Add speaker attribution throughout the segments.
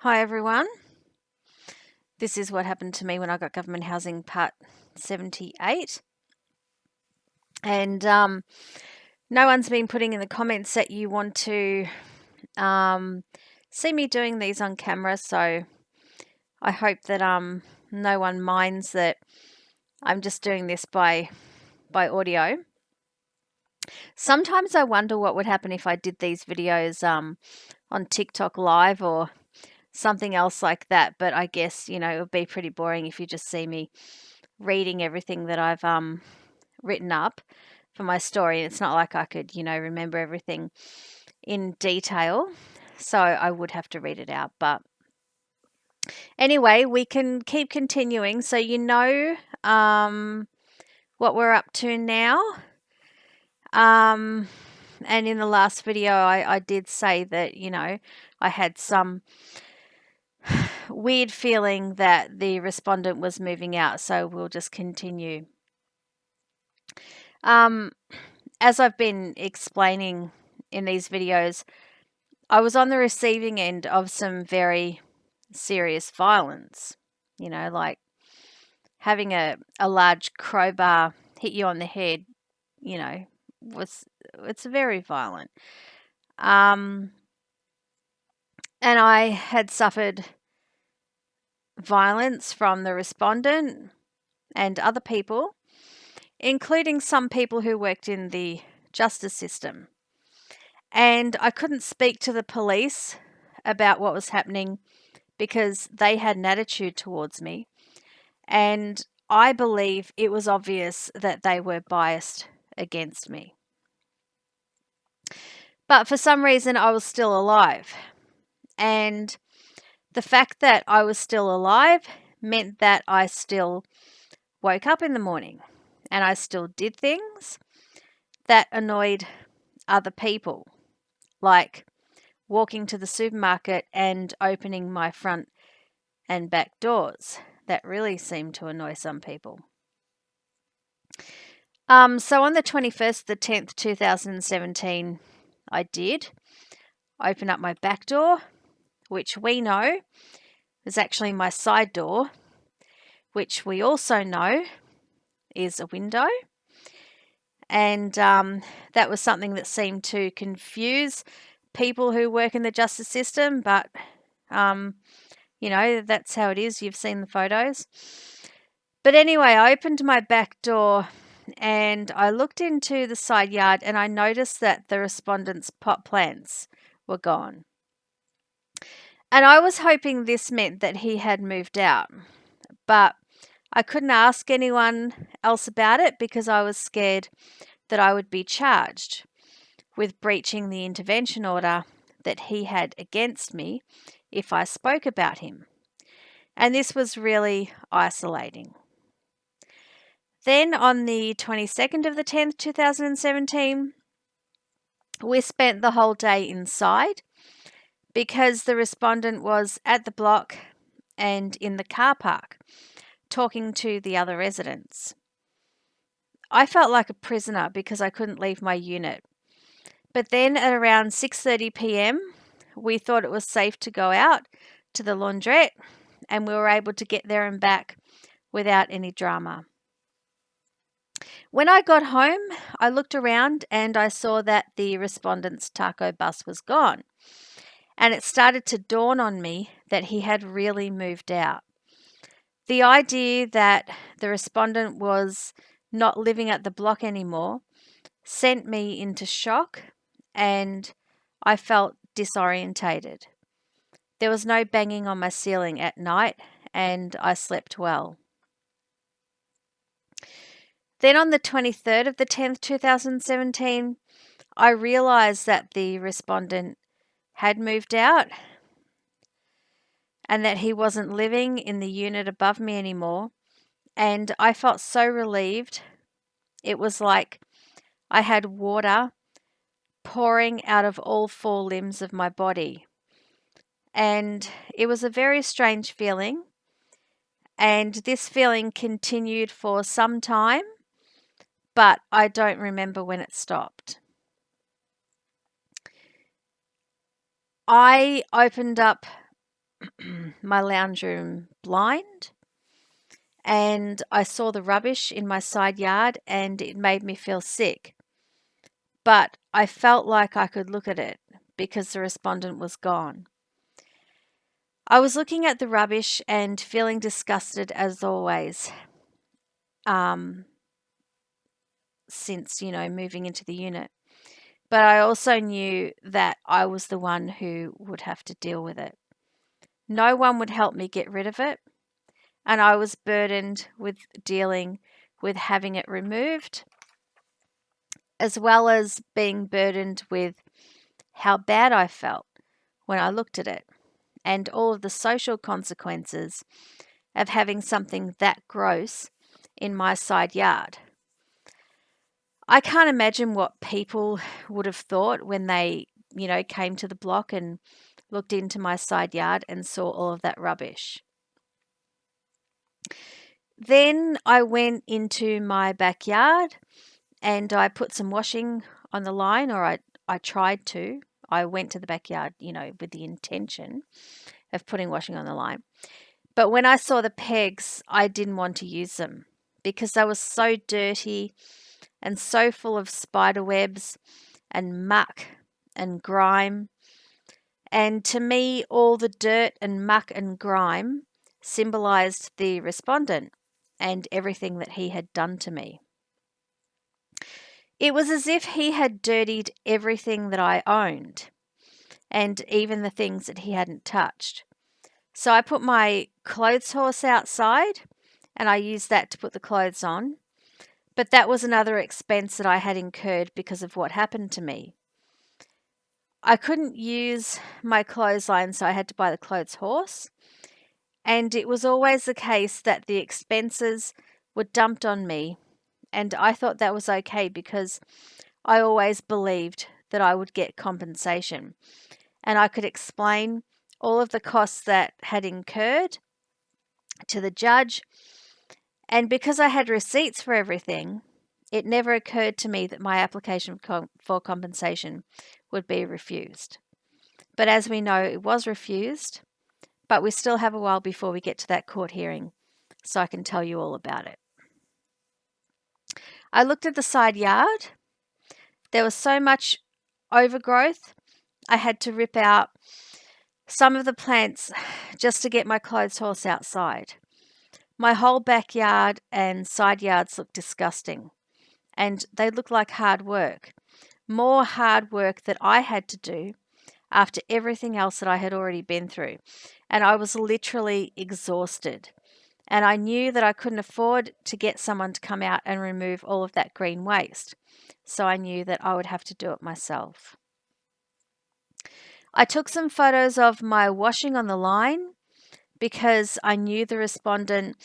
Speaker 1: Hi everyone. This is what happened to me when I got government housing part 78. And no one's been putting in the comments that you want to see me doing these on camera. So I hope that no one minds that I'm just doing this by audio. Sometimes I wonder what would happen if I did these videos on TikTok live or something else like that. But I guess, it would be pretty boring if you just see me reading everything that I've written up for my story. It's not like I could, remember everything in detail. So I would have to read it out. But anyway, we can keep continuing. So what we're up to now. And in the last video, I did say that, I had some weird feeling that the respondent was moving out. So we'll just continue. As I've been explaining in these videos, I was on the receiving end of some very serious violence, like having a large crowbar hit you on the head, it's very violent. And I had suffered violence from the respondent and other people, including some people who worked in the justice system. And I couldn't speak to the police about what was happening because they had an attitude towards me. And I believe it was obvious that they were biased against me. But for some reason, I was still alive. And the fact that I was still alive meant that I still woke up in the morning and I still did things that annoyed other people, like walking to the supermarket and opening my front and back doors. That really seemed to annoy some people. So on the 21st, the 10th, 2017, I did open up my back door, which we know is actually my side door, which we also know is a window. And that was something that seemed to confuse people who work in the justice system, but that's how it is. You've seen the photos. But anyway, I opened my back door and I looked into the side yard and I noticed that the respondent's pot plants were gone. And I was hoping this meant that he had moved out, but I couldn't ask anyone else about it because I was scared that I would be charged with breaching the intervention order that he had against me if I spoke about him. And this was really isolating. Then on the 22nd of the 10th, 2017, we spent the whole day inside because the respondent was at the block and in the car park talking to the other residents. I felt like a prisoner because I couldn't leave my unit. But then at around 6:30 p.m, we thought it was safe to go out to the laundrette and we were able to get there and back without any drama. When I got home, I looked around and I saw that the respondent's taco bus was gone. And it started to dawn on me that he had really moved out. The idea that the respondent was not living at the block anymore sent me into shock and I felt disorientated. There was no banging on my ceiling at night and I slept well. Then on the 23rd of the 10th, 2017, I realised that the respondent had moved out and that he wasn't living in the unit above me anymore. And I felt so relieved. It was like I had water pouring out of all four limbs of my body. And it was a very strange feeling. And this feeling continued for some time, but I don't remember when it stopped. I opened up my lounge room blind, and I saw the rubbish in my side yard and it made me feel sick. But I felt like I could look at it because the respondent was gone. I was looking at the rubbish and feeling disgusted as always, um, since, moving into the unit. But I also knew that I was the one who would have to deal with it. No one would help me get rid of it, and I was burdened with dealing with having it removed, as well as being burdened with how bad I felt when I looked at it, and all of the social consequences of having something that gross in my side yard. I can't imagine what people would have thought when they, came to the block and looked into my side yard and saw all of that rubbish. Then I went into my backyard and I put some washing on the line, or I tried to. I went to the backyard, with the intention of putting washing on the line. But when I saw the pegs, I didn't want to use them because they were so dirty and so full of spider webs and muck and grime. And to me, all the dirt and muck and grime symbolized the respondent and everything that he had done to me. It was as if he had dirtied everything that I owned, and even the things that he hadn't touched. So I put my clothes horse outside and I used that to put the clothes on. But that was another expense that I had incurred because of what happened to me. I couldn't use my clothesline, so I had to buy the clothes horse. And it was always the case that the expenses were dumped on me. And I thought that was okay because I always believed that I would get compensation. And I could explain all of the costs that had incurred to the judge. And because I had receipts for everything, it never occurred to me that my application for compensation would be refused. But as we know, it was refused, but we still have a while before we get to that court hearing, so I can tell you all about it. I looked at the side yard. There was so much overgrowth, I had to rip out some of the plants just to get my clothes horse outside. My whole backyard and side yards looked disgusting, and they looked like hard work. More hard work that I had to do after everything else that I had already been through. And I was literally exhausted. And I knew that I couldn't afford to get someone to come out and remove all of that green waste. So I knew that I would have to do it myself. I took some photos of my washing on the line because I knew the respondent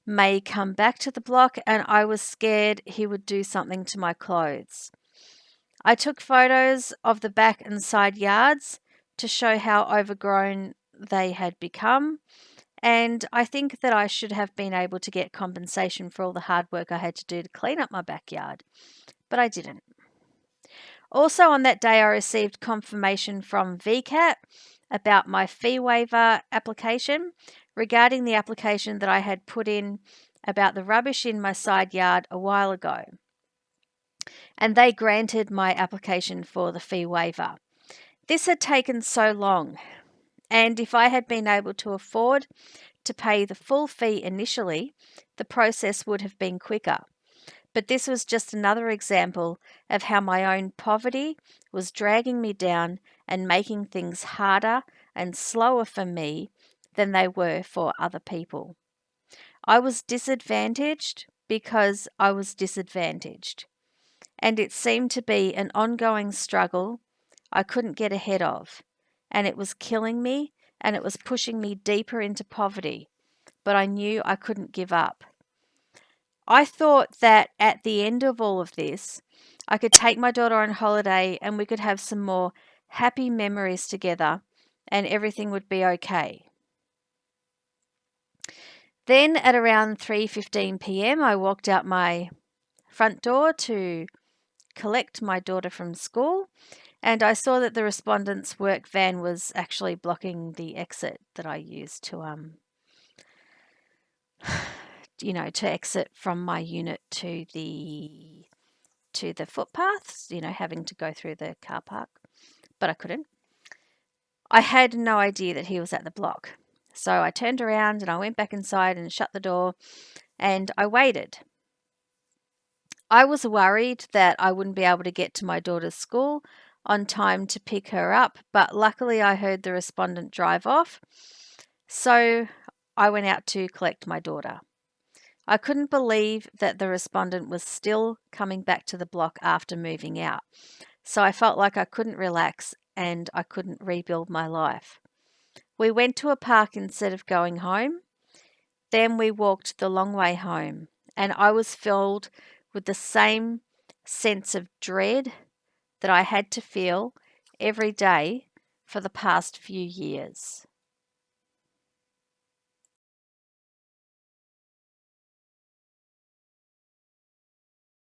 Speaker 1: may come back to the block and I was scared he would do something to my clothes. I took photos of the back and side yards to show how overgrown they had become, and I think that I should have been able to get compensation for all the hard work I had to do to clean up my backyard, but I didn't. Also on that day, I received confirmation from VCAT about my fee waiver application regarding the application that I had put in about the rubbish in my side yard a while ago. And they granted my application for the fee waiver. This had taken so long, and if I had been able to afford to pay the full fee initially, the process would have been quicker. But this was just another example of how my own poverty was dragging me down and making things harder and slower for me than they were for other people. I was disadvantaged because I was disadvantaged, and it seemed to be an ongoing struggle I couldn't get ahead of, and it was killing me and it was pushing me deeper into poverty, but I knew I couldn't give up. I thought that at the end of all of this, I could take my daughter on holiday and we could have some more happy memories together and everything would be okay. Then at around 3:15 p.m., I walked out my front door to collect my daughter from school, And I saw that the respondent's work van was actually blocking the exit that I used to to exit from my unit to the footpaths, having to go through the car park, but I couldn't. I had no idea that he was at the block. So I turned around and I went back inside and shut the door and I waited. I was worried that I wouldn't be able to get to my daughter's school on time to pick her up, but luckily I heard the respondent drive off. So I went out to collect my daughter. I couldn't believe that the respondent was still coming back to the block after moving out. So I felt like I couldn't relax and I couldn't rebuild my life. We went to a park instead of going home. Then we walked the long way home, and I was filled with the same sense of dread that I had to feel every day for the past few years.